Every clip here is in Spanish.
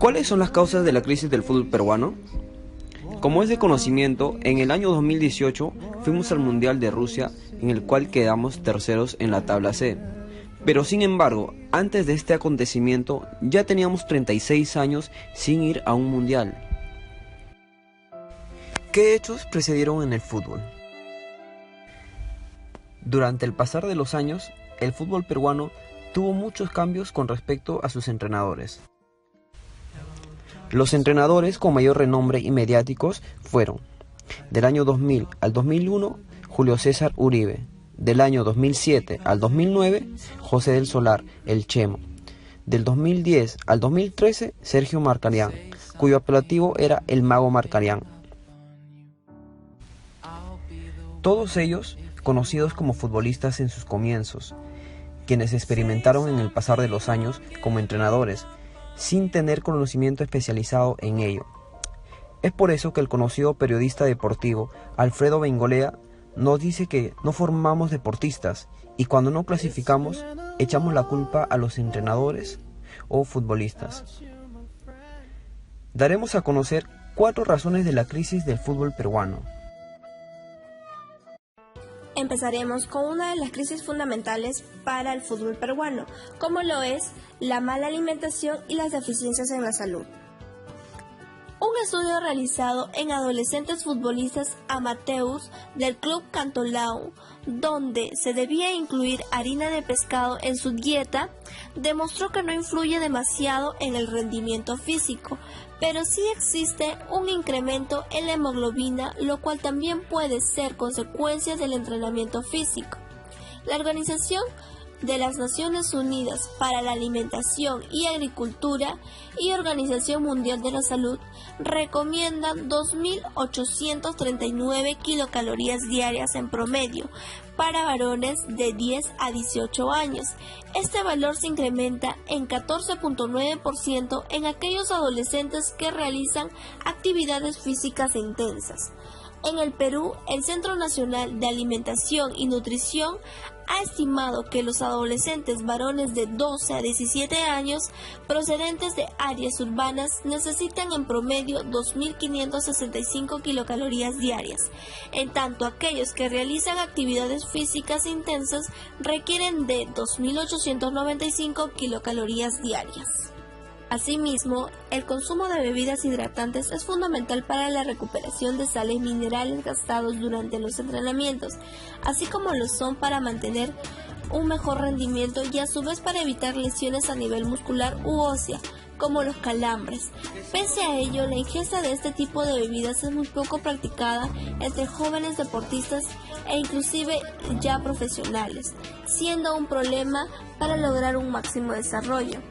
¿Cuáles son las causas de la crisis del fútbol peruano? Como es de conocimiento, en el año 2018 fuimos al Mundial de Rusia, en el cual quedamos terceros en la tabla C. Pero sin embargo, antes de este acontecimiento ya teníamos 36 años sin ir a un mundial. ¿Qué hechos precedieron en el fútbol? Durante el pasar de los años, el fútbol peruano tuvo muchos cambios con respecto a sus entrenadores. Los entrenadores con mayor renombre y mediáticos fueron: del año 2000 al 2001, Julio César Uribe; del año 2007 al 2009, José del Solar, el Chemo; del 2010 al 2013, Sergio Markarián, cuyo apelativo era el Mago Markarián. Todos ellos conocidos como futbolistas en sus comienzos, quienes experimentaron en el pasar de los años como entrenadores, sin tener conocimiento especializado en ello. Es por eso que el conocido periodista deportivo Alfredo Bengolea nos dice que no formamos deportistas y cuando no clasificamos echamos la culpa a los entrenadores o futbolistas. Daremos a conocer 4 razones de la crisis del fútbol peruano. Empezaremos con una de las crisis fundamentales para el fútbol peruano, como lo es la mala alimentación y las deficiencias en la salud. Un estudio realizado en adolescentes futbolistas amateurs del Club Cantolao, donde se debía incluir harina de pescado en su dieta, demostró que no influye demasiado en el rendimiento físico, pero sí existe un incremento en la hemoglobina, lo cual también puede ser consecuencia del entrenamiento físico. La Organización de las Naciones Unidas para la Alimentación y Agricultura y Organización Mundial de la Salud recomiendan 2.839 kilocalorías diarias en promedio para varones de 10 a 18 años. Este valor se incrementa en 14.9% en aquellos adolescentes que realizan actividades físicas intensas. En el Perú, el Centro Nacional de Alimentación y Nutrición ha estimado que los adolescentes varones de 12 a 17 años procedentes de áreas urbanas necesitan en promedio 2.565 kilocalorías diarias, en tanto aquellos que realizan actividades físicas intensas requieren de 2.895 kilocalorías diarias. Asimismo, el consumo de bebidas hidratantes es fundamental para la recuperación de sales minerales gastados durante los entrenamientos, así como lo son para mantener un mejor rendimiento y a su vez para evitar lesiones a nivel muscular u ósea, como los calambres. Pese a ello, la ingesta de este tipo de bebidas es muy poco practicada entre jóvenes deportistas e inclusive ya profesionales, siendo un problema para lograr un máximo desarrollo.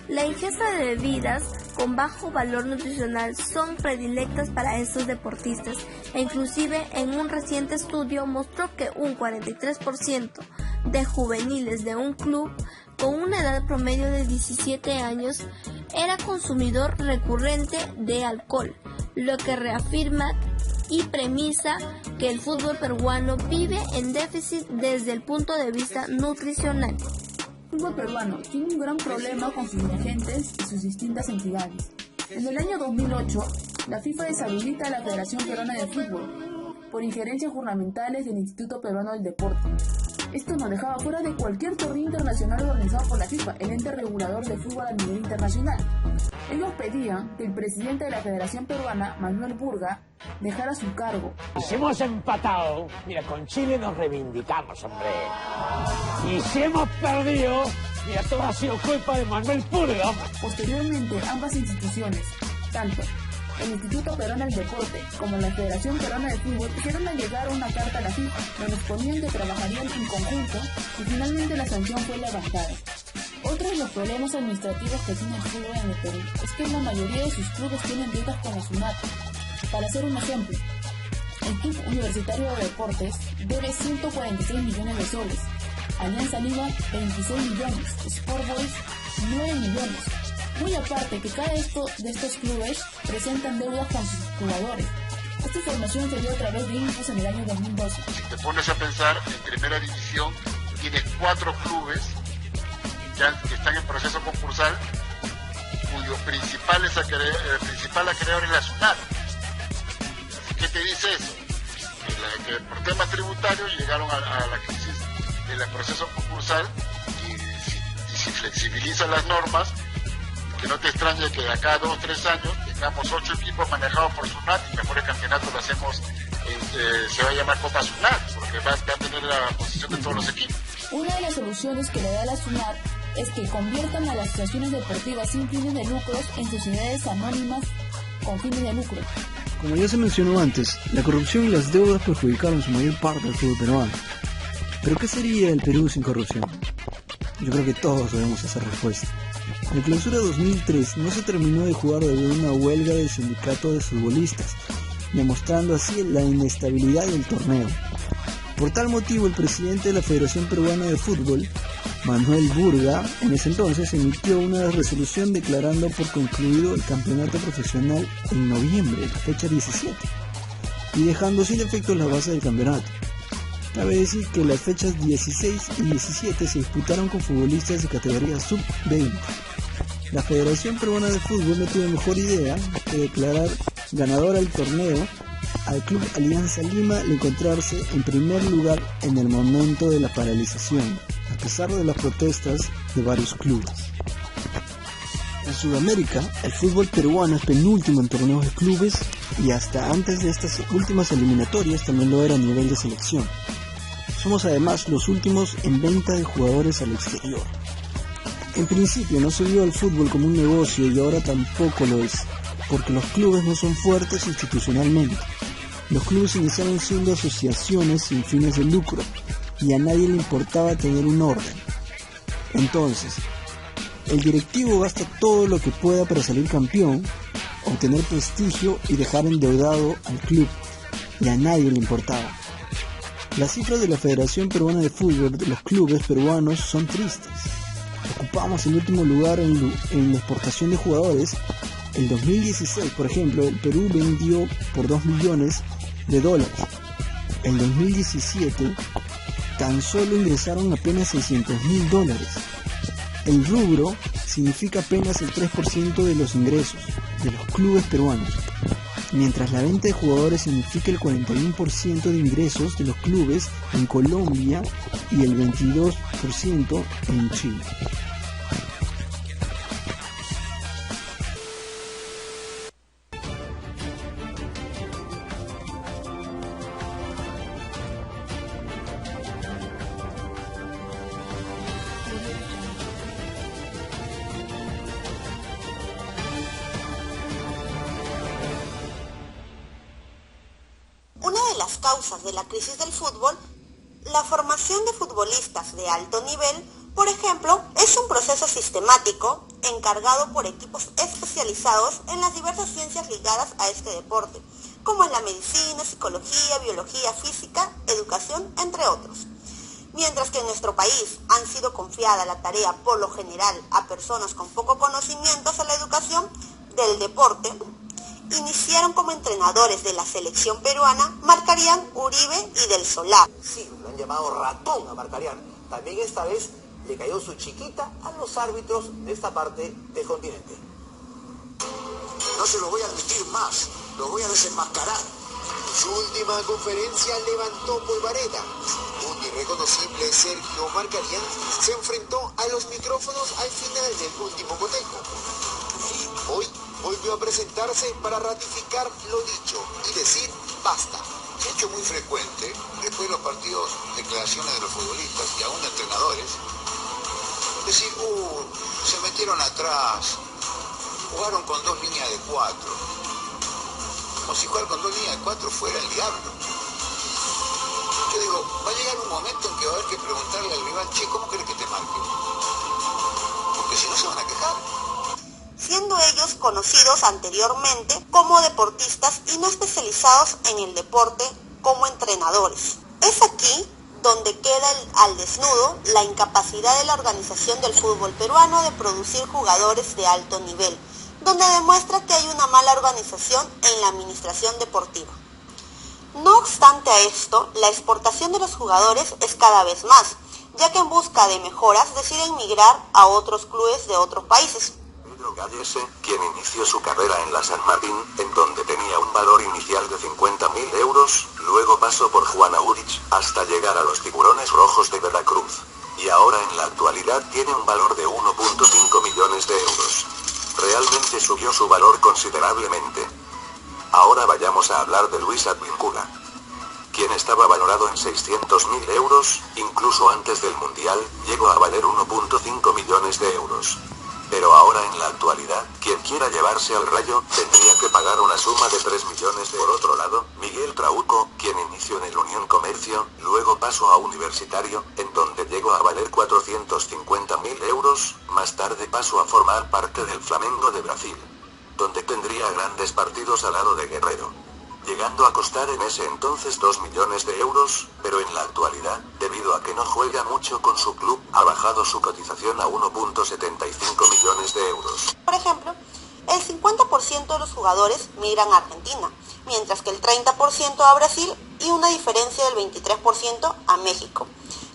La ingesta de bebidas con bajo valor nutricional son predilectas para estos deportistas e inclusive en un reciente estudio mostró que un 43% de juveniles de un club con una edad promedio de 17 años era consumidor recurrente de alcohol, lo que reafirma y premisa que el fútbol peruano vive en déficit desde el punto de vista nutricional. El fútbol peruano tiene un gran problema con sus dirigentes y sus distintas entidades. En el año 2008, la FIFA deshabilita a la Federación Peruana de Fútbol por injerencias gubernamentales del Instituto Peruano del Deporte. Esto nos dejaba fuera de cualquier torneo internacional organizado por la FIFA, el ente regulador de fútbol a nivel internacional. Ellos pedían que el presidente de la Federación Peruana, Manuel Burga, dejara su cargo. Si hemos empatado, mira, con Chile nos reivindicamos, hombre. Y si hemos perdido, mira, todo ha sido culpa de Manuel Burga. Posteriormente, ambas instituciones, tanto el Instituto Peruano del Deporte como la Federación Peruana de Fútbol, hicieron llegar una carta a la FIFA donde exponían que trabajarían en conjunto y finalmente la sanción fue levantada. Otro de los problemas administrativos que tiene el fútbol en el Perú es que la mayoría de sus clubes tienen deudas con la SUNAT. Para hacer un ejemplo, el Club Universitario de Deportes debe 146 millones de soles, Alianza Lima 26 millones, Sport Boys 9 millones. Muy aparte que cada de estos clubes presentan deudas con sus jugadores. Esta información se dio a través de Infos en el año 2012. Te pones a pensar, en primera división tienes 4 clubes que están en proceso concursal, cuyo principal acreedor es la SUNAT. ¿Qué te dice eso? Que por temas tributarios llegaron a la crisis del proceso concursal y si flexibilizan las normas, que no te extrañe que de acá a 2 o 3 años tengamos 8 equipos manejados por SUNAT y mejor el campeonato lo hacemos, se va a llamar Copa SUNAT, porque va a tener la posición de todos los equipos. Una de las soluciones que le da la SUNAT es que conviertan a las asociaciones deportivas sin fines de lucros en sociedades anónimas con fines de lucro. Como ya se mencionó antes, la corrupción y las deudas perjudicaron su mayor parte al fútbol peruano. ¿Pero qué sería el Perú sin corrupción? Yo creo que todos sabemos esa respuesta. La clausura 2003 no se terminó de jugar debido a una huelga del sindicato de futbolistas, demostrando así la inestabilidad del torneo. Por tal motivo, el presidente de la Federación Peruana de Fútbol, Manuel Burga, en ese entonces emitió una resolución declarando por concluido el campeonato profesional en noviembre, la fecha 17, y dejando sin efecto las bases del campeonato. Cabe decir que las fechas 16 y 17 se disputaron con futbolistas de categoría sub-20. La Federación Peruana de Fútbol no tuvo mejor idea que declarar ganador al torneo al Club Alianza Lima al encontrarse en primer lugar en el momento de la paralización, a pesar de las protestas de varios clubes. En Sudamérica, el fútbol peruano es penúltimo en torneos de clubes y hasta antes de estas últimas eliminatorias también lo era a nivel de selección. Somos además los últimos en venta de jugadores al exterior. En principio no se vio al fútbol como un negocio y ahora tampoco lo es, porque los clubes no son fuertes institucionalmente. Los clubes iniciaron siendo asociaciones sin fines de lucro y a nadie le importaba tener un orden. Entonces, el directivo gasta todo lo que pueda para salir campeón, obtener prestigio y dejar endeudado al club, y a nadie le importaba. Las cifras de la Federación Peruana de Fútbol de los clubes peruanos son tristes. Ocupamos el último lugar en la exportación de jugadores. El 2016, por ejemplo, el Perú vendió por $2 millones. El 2017 tan solo ingresaron apenas $600.000. El rubro significa apenas el 3% de los ingresos de los clubes peruanos, mientras la venta de jugadores significa el 41% de ingresos de los clubes en Colombia y el 22% en Chile. Causas de la crisis del fútbol, la formación de futbolistas de alto nivel, por ejemplo, es un proceso sistemático encargado por equipos especializados en las diversas ciencias ligadas a este deporte, como en la medicina, psicología, biología, física, educación, entre otros. Mientras que en nuestro país han sido confiada la tarea por lo general a personas con poco conocimiento a la educación del deporte, iniciaron como entrenadores de la selección peruana Marcarián, Uribe y Del Solar. Sí, lo han llamado ratón a Marcarián. También esta vez le cayó su chiquita a los árbitros de esta parte del continente. No se lo voy a admitir más, lo voy a desenmascarar. En su última conferencia levantó polvareda. Un irreconocible Sergio Marcarián se enfrentó a los micrófonos al final del último cotejo. Hoy volvió a presentarse para ratificar lo dicho y decir basta. Hecho muy frecuente, después de los partidos, declaraciones de los futbolistas y aún de entrenadores, decir, se metieron atrás, jugaron con 2 líneas de 4, como si jugar con 2 líneas de 4 fuera el diablo. Yo digo, va a llegar un momento en que va a haber que preguntarle al rival, che, ¿cómo crees que te marque? Porque si no se van a quejar. Siendo ellos conocidos anteriormente como deportistas y no especializados en el deporte como entrenadores. Es aquí donde queda al desnudo la incapacidad de la organización del fútbol peruano de producir jugadores de alto nivel, donde demuestra que hay una mala organización en la administración deportiva. No obstante a esto, la exportación de los jugadores es cada vez más, ya que en busca de mejoras deciden migrar a otros clubes de otros países. Pedro Gallese, quien inició su carrera en la San Martín, en donde tenía un valor inicial de 50.000 euros, luego pasó por Juan Aurich, hasta llegar a los Tiburones Rojos de Veracruz. Y ahora en la actualidad tiene un valor de 1.5 millones de euros. Realmente subió su valor considerablemente. Ahora vayamos a hablar de Luis Advíncula, quien estaba valorado en 600.000 euros, incluso antes del Mundial, llegó a valer 1.5 millones de euros. Pero ahora en la actualidad, quien quiera llevarse al Rayo, tendría que pagar una suma de 3 millones de. Por otro lado, Miguel Trauco, quien inició en el Unión Comercio, luego pasó a Universitario, en donde llegó a valer 450.000 euros, más tarde pasó a formar parte del Flamengo de Brasil, donde tendría grandes partidos al lado de Guerrero, llegando a costar en ese entonces 2 millones de euros, pero en la actualidad, debido a que no juega mucho con su club, ha bajado su cotización a 1.75 millones de euros. Por ejemplo, el 50% de los jugadores migran a Argentina, mientras que el 30% a Brasil y una diferencia del 23% a México,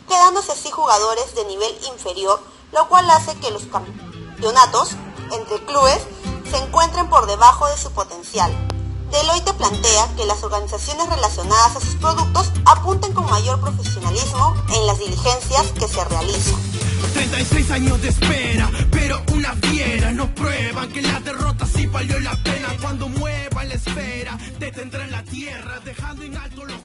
quedándose así jugadores de nivel inferior, lo cual hace que los campeonatos entre clubes se encuentren por debajo de su potencial. Deloitte plantea que las organizaciones relacionadas a sus productos apunten con mayor profesionalismo en las diligencias que se realizan. 36 años de espera, pero una fiera nos prueban que la derrota sí valió la pena. Cuando mueva la esfera, detendrá en la tierra, dejando en alto los...